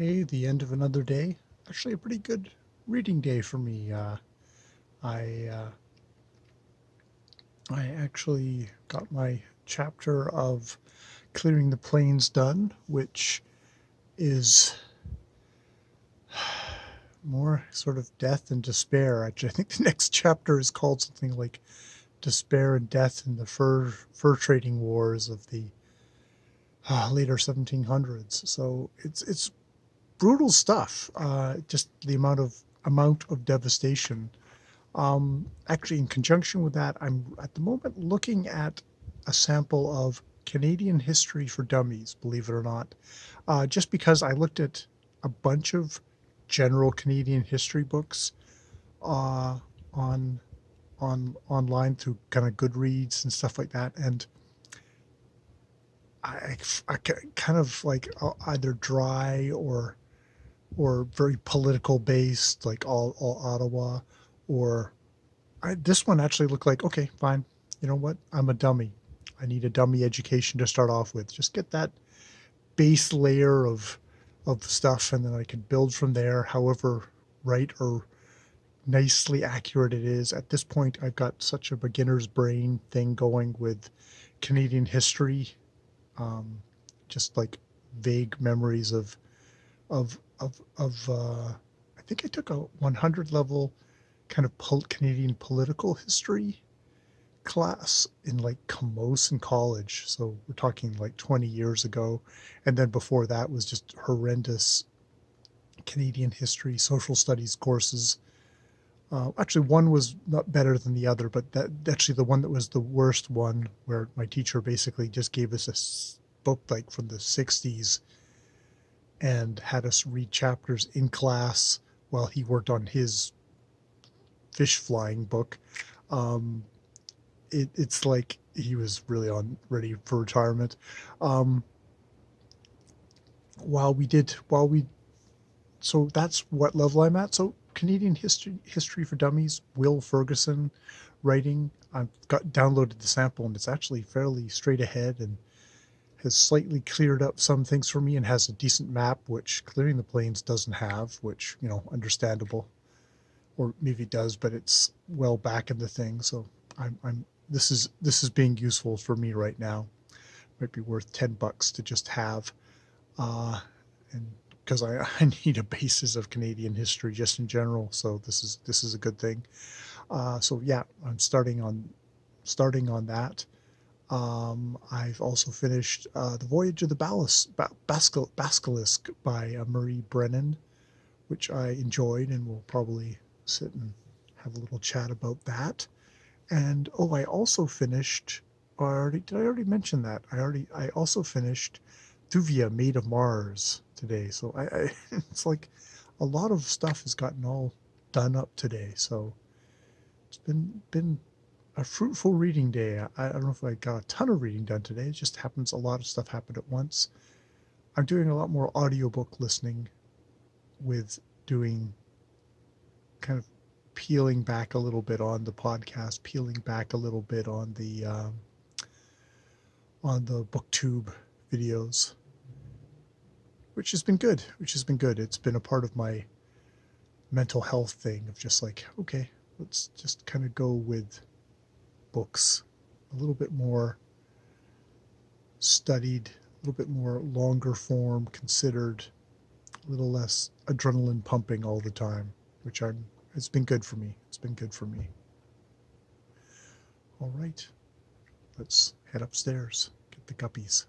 Hey, the end of another day. Actually, a pretty good reading day for me. I uh, I actually got my chapter of Clearing the Plains done, which is more sort of death and despair. Actually, I think the next chapter is called something like "Despair and Death in the Fur Trading Wars of the later 1700s." So it's brutal stuff. Just the amount of devastation. Actually, in conjunction with that, I'm at the moment looking at a sample of Canadian History for Dummies, believe it or not, just because I looked at a bunch of general Canadian history books uh, on online through kind of Goodreads and stuff like that, and I kind of like either dry or very political based, like all Ottawa, or this one actually looked like, okay, fine. You know what? I'm a dummy. I need a dummy education to start off with. Just get that base layer of stuff, and then I can build from there, however right or nicely accurate it is. At this point, I've got such a beginner's brain thing going with Canadian history, um, just like vague memories of I think I took a 100 level kind of Canadian political history class in like Camosun College. So we're talking like 20 years ago. And then before that was just horrendous Canadian history, social studies courses. Actually, one was not better than the other, but that actually the one that was the worst one, where my teacher basically just gave us a book like from the 60s and had us read chapters in class while he worked on his fish flying book. Um, it's like he was really ready for retirement. Um, while we so that's what level I'm at. So Canadian history for dummies, Will Ferguson writing. I've got downloaded the sample and it's actually fairly straight ahead and has slightly cleared up some things for me and has a decent map, which Clearing the Plains doesn't have, which, understandable. Or maybe it does, but it's well back in the thing. So I'm this is being useful for me right now. Might be worth $10 to just have, and because I need a basis of Canadian history just in general. So this is a good thing. So yeah, I'm starting on that. I've also finished The Voyage of the Bsklsk by Marie Brennan, which I enjoyed, and we'll probably sit and have a little chat about that. And I also finished. Did I already mention that? I also finished Thuvia, Made of Mars today. So it's like a lot of stuff has gotten all done up today. So it's been a fruitful reading day. I don't know if I got a ton of reading done today. It just happens a lot of stuff happened at once. I'm doing a lot more audiobook listening with doing kind of peeling back a little bit on the podcast, peeling back a little bit on the booktube videos, which has been good. It's been a part of my mental health thing of just like, okay, let's just kind of go with books a little bit more studied, a little bit more longer form, considered, a little less adrenaline pumping all the time, which it's been good for me. It's been good for me. All right, let's head upstairs, get the guppies.